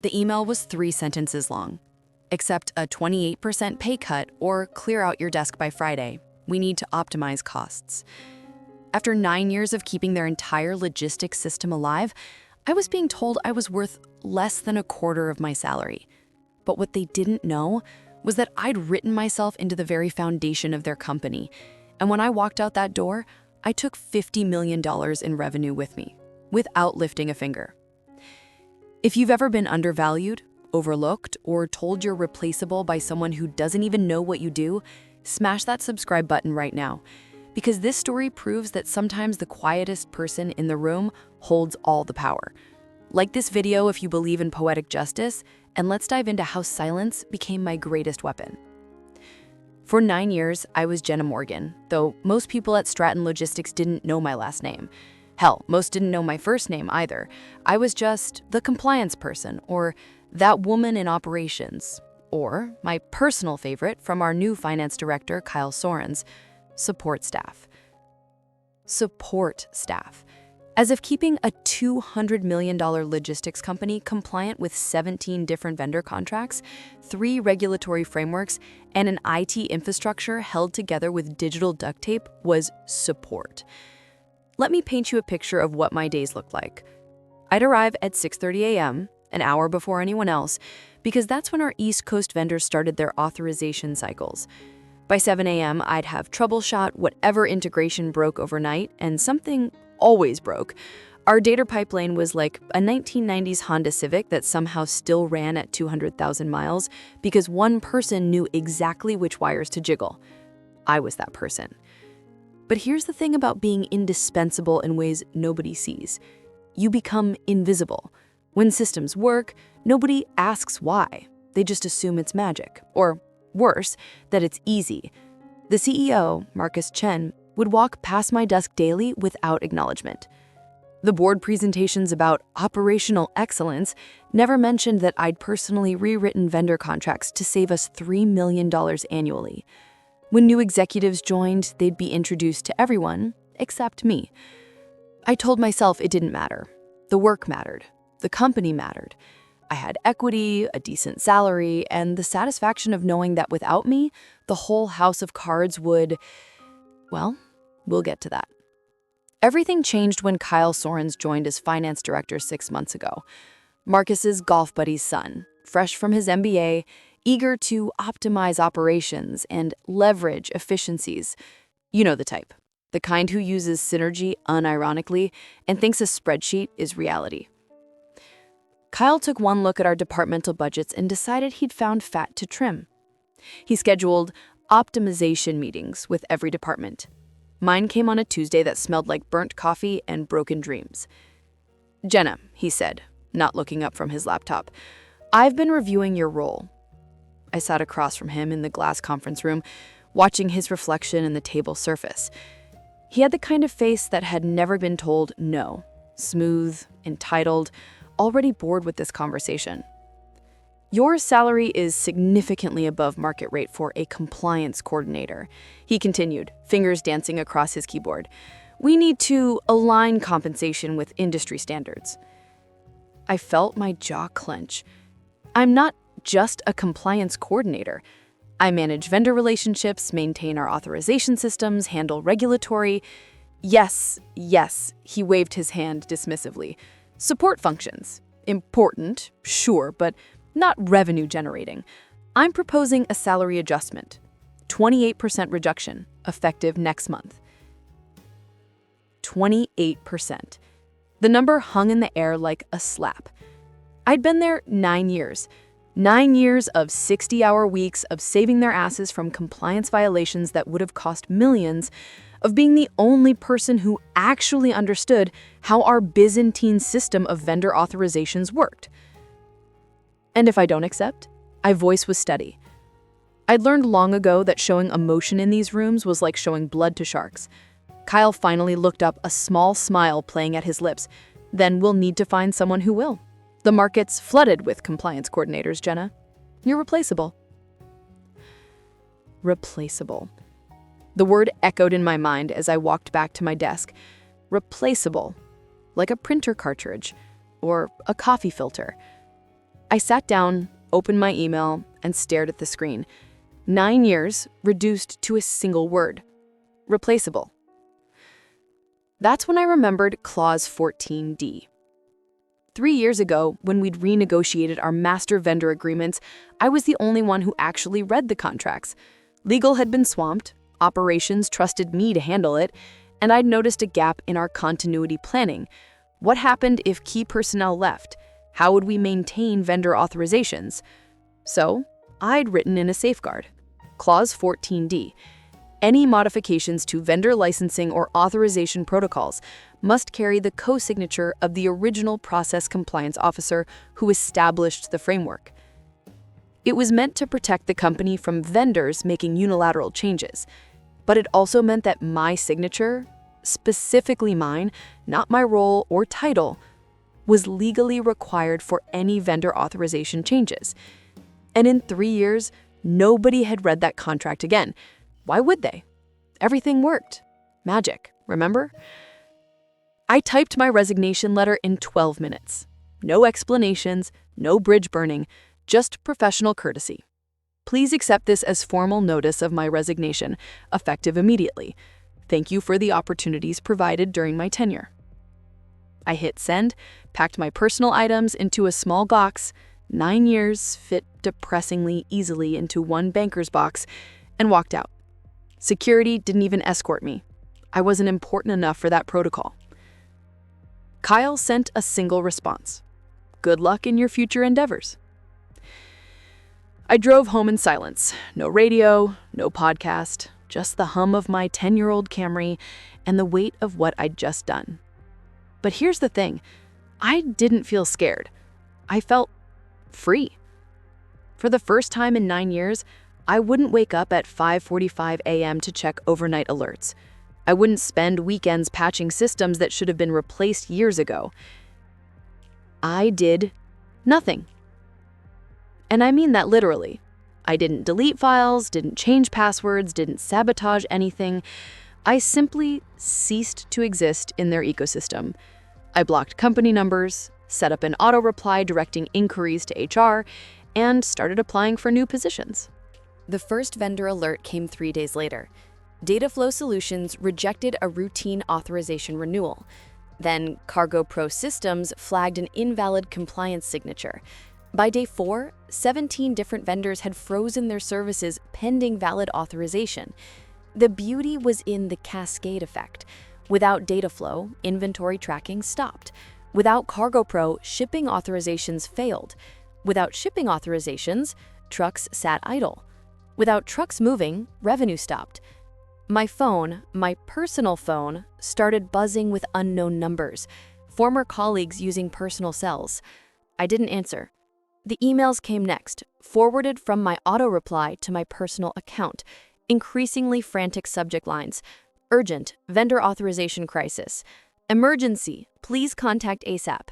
The email was 3 sentences long. Accept a 28% pay cut or clear out your desk by Friday. We need to optimize costs. After 9 years of keeping their entire logistics system alive, I was being told I was worth less than a quarter of my salary. But what they didn't know was that I'd written myself into the very foundation of their company. And when I walked out that door, I took $50 million in revenue with me, without lifting a finger. If you've ever been undervalued, overlooked, or told you're replaceable by someone who doesn't even know what you do, smash that subscribe button right now. Because this story proves that sometimes the quietest person in the room holds all the power. Like this video if you believe in poetic justice, and let's dive into how silence became my greatest weapon. For 9 years, I was Jenna Morgan, though most people at Stratton Logistics didn't know my last name. Hell, most didn't know my first name either. I was just the compliance person, or that woman in operations, or my personal favorite from our new finance director, Kyle Sorens, support staff. Support staff. As if keeping a $200 million logistics company compliant with 17 different vendor contracts, 3 regulatory frameworks, and an IT infrastructure held together with digital duct tape was support. Let me paint you a picture of what my days looked like. I'd arrive at 6:30 a.m., an hour before anyone else, because that's when our East Coast vendors started their authorization cycles. By 7 a.m., I'd have troubleshot whatever integration broke overnight, and something always broke. Our data pipeline was like a 1990s Honda Civic that somehow still ran at 200,000 miles because one person knew exactly which wires to jiggle. I was that person. But here's the thing about being indispensable in ways nobody sees. You become invisible. When systems work, nobody asks why. They just assume it's magic. Or worse, that it's easy. The CEO, Marcus Chen, would walk past my desk daily without acknowledgement. The board presentations about operational excellence never mentioned that I'd personally rewritten vendor contracts to save us $3 million annually. When new executives joined, they'd be introduced to everyone except me. I told myself it didn't matter. The work mattered. The company mattered. I had equity, a decent salary, and the satisfaction of knowing that without me, the whole house of cards would, well, we'll get to that. Everything changed when Kyle Sorens joined as finance director 6 months ago. Marcus's golf buddy's son, fresh from his MBA, eager to optimize operations and leverage efficiencies. You know the type. The kind who uses synergy unironically and thinks a spreadsheet is reality. Kyle took one look at our departmental budgets and decided he'd found fat to trim. He scheduled optimization meetings with every department. Mine came on a Tuesday that smelled like burnt coffee and broken dreams. "Jenna," he said, not looking up from his laptop, "I've been reviewing your role." I sat across from him in the glass conference room, watching his reflection in the table surface. He had the kind of face that had never been told no, smooth, entitled, already bored with this conversation. "Your salary is significantly above market rate for a compliance coordinator," he continued, fingers dancing across his keyboard. "We need to align compensation with industry standards." I felt my jaw clench. I'm not just a compliance coordinator. I manage vendor relationships, maintain our authorization systems, handle regulatory. Yes, he waved his hand dismissively. Support functions. Important, sure, but not revenue generating. I'm proposing a salary adjustment. 28% reduction, effective next month. 28%. The number hung in the air like a slap. I'd been there 9 years. 9 years of 60-hour weeks of saving their asses from compliance violations that would have cost millions, of being the only person who actually understood how our Byzantine system of vendor authorizations worked. "And if I don't accept?" My voice was steady. I'd learned long ago that showing emotion in these rooms was like showing blood to sharks. Kyle finally looked up, a small smile playing at his lips. "Then we'll need to find someone who will. The market's flooded with compliance coordinators, Jenna. You're replaceable." Replaceable. The word echoed in my mind as I walked back to my desk. Replaceable. Like a printer cartridge or a coffee filter. I sat down, opened my email, and stared at the screen. 9 years reduced to a single word. Replaceable. That's when I remembered Clause 14D. 3 years ago, when we'd renegotiated our master vendor agreements, I was the only one who actually read the contracts. Legal had been swamped, operations trusted me to handle it, and I'd noticed a gap in our continuity planning. What happened if key personnel left? How would we maintain vendor authorizations? So, I'd written in a safeguard. Clause 14D. Any modifications to vendor licensing or authorization protocols must carry the co-signature of the original process compliance officer who established the framework. It was meant to protect the company from vendors making unilateral changes, but it also meant that my signature, specifically mine, not my role or title, was legally required for any vendor authorization changes. And in 3 years, nobody had read that contract again. Why would they? Everything worked. Magic, remember? I typed my resignation letter in 12 minutes. No explanations, no bridge burning, just professional courtesy. Please accept this as formal notice of my resignation, effective immediately. Thank you for the opportunities provided during my tenure. I hit send, packed my personal items into a small box. 9 years fit depressingly easily into one banker's box, and walked out. Security didn't even escort me. I wasn't important enough for that protocol. Kyle sent a single response. Good luck in your future endeavors. I drove home in silence. No radio, no podcast, just the hum of my 10-year-old Camry and the weight of what I'd just done. But here's the thing. I didn't feel scared. I felt free. For the first time in 9 years, I wouldn't wake up at 5:45 a.m. to check overnight alerts. I wouldn't spend weekends patching systems that should have been replaced years ago. I did nothing. And I mean that literally. I didn't delete files, didn't change passwords, didn't sabotage anything. I simply ceased to exist in their ecosystem. I blocked company numbers, set up an auto-reply directing inquiries to HR, and started applying for new positions. The first vendor alert came 3 days later. Dataflow Solutions rejected a routine authorization renewal. Then Cargo Pro Systems flagged an invalid compliance signature. By day 4, 17 different vendors had frozen their services pending valid authorization. The beauty was in the cascade effect. Without Dataflow, inventory tracking stopped. Without Cargo Pro, shipping authorizations failed. Without shipping authorizations, trucks sat idle. Without trucks moving, revenue stopped. My phone, my personal phone, started buzzing with unknown numbers, former colleagues using personal cells. I didn't answer. The emails came next, forwarded from my auto-reply to my personal account, increasingly frantic subject lines. Urgent, vendor authorization crisis. Emergency, please contact ASAP.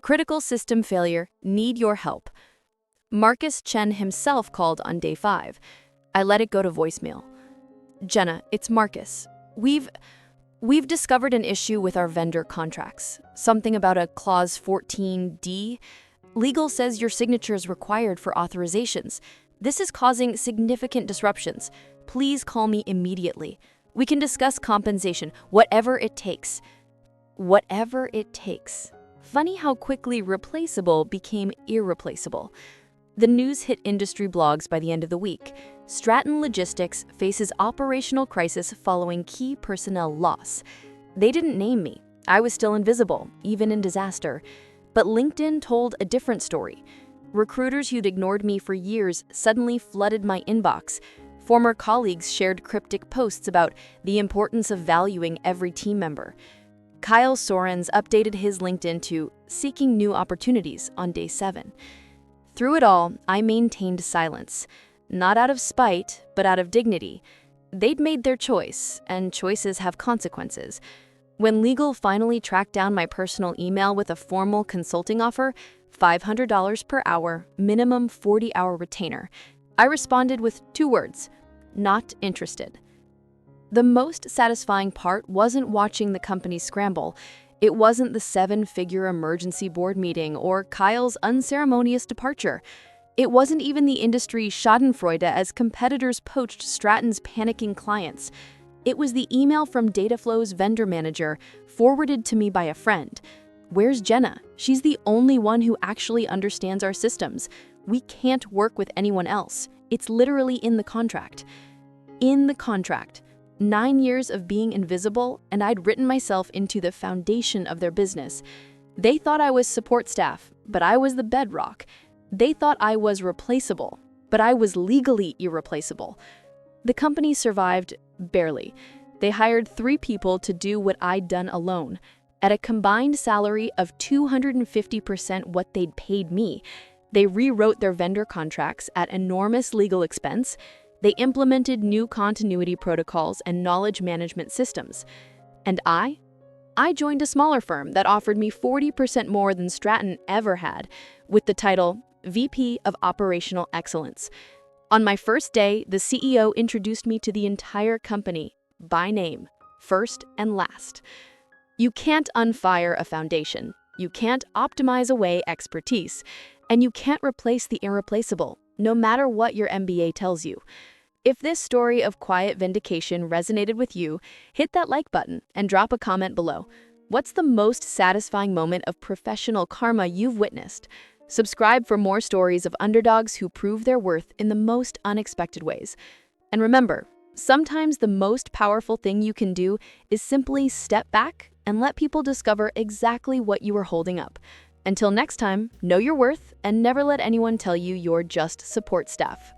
Critical system failure, need your help. Marcus Chen himself called on day 5. I let it go to voicemail. Jenna, it's Marcus. We've discovered an issue with our vendor contracts. Something about a clause 14D. Legal says your signature is required for authorizations. This is causing significant disruptions. Please call me immediately. We can discuss compensation, whatever it takes. Whatever it takes. Funny how quickly replaceable became irreplaceable. The news hit industry blogs by the end of the week. Stratton Logistics faces operational crisis following key personnel loss. They didn't name me. I was still invisible, even in disaster. But LinkedIn told a different story. Recruiters who'd ignored me for years suddenly flooded my inbox. Former colleagues shared cryptic posts about the importance of valuing every team member. Kyle Sorens updated his LinkedIn to "Seeking New Opportunities" on day 7. Through it all, I maintained silence. Not out of spite, but out of dignity. They'd made their choice, and choices have consequences. When legal finally tracked down my personal email with a formal consulting offer, $500 per hour, minimum 40-hour retainer, I responded with 2 words: not interested. The most satisfying part wasn't watching the company scramble. It wasn't the seven-figure emergency board meeting or Kyle's unceremonious departure. It wasn't even the industry schadenfreude as competitors poached Stratton's panicking clients. It was the email from Dataflow's vendor manager, forwarded to me by a friend. "Where's Jenna? She's the only one who actually understands our systems. We can't work with anyone else. It's literally in the contract." In the contract. 9 years of being invisible, and I'd written myself into the foundation of their business. They thought I was support staff, but I was the bedrock. They thought I was replaceable, but I was legally irreplaceable. The company survived barely. They hired 3 people to do what I'd done alone, at a combined salary of 250% what they'd paid me. They rewrote their vendor contracts at enormous legal expense. They implemented new continuity protocols and knowledge management systems. And I joined a smaller firm that offered me 40% more than Stratton ever had, with the title VP of Operational Excellence. On my first day, the CEO introduced me to the entire company, by name, first and last. You can't unfire a foundation. You can't optimize away expertise. And you can't replace the irreplaceable, no matter what your MBA tells you. If this story of quiet vindication resonated with you, hit that like button and drop a comment below. What's the most satisfying moment of professional karma you've witnessed? Subscribe for more stories of underdogs who prove their worth in the most unexpected ways. And remember, sometimes the most powerful thing you can do is simply step back and let people discover exactly what you are holding up. Until next time, know your worth and never let anyone tell you you're just support staff.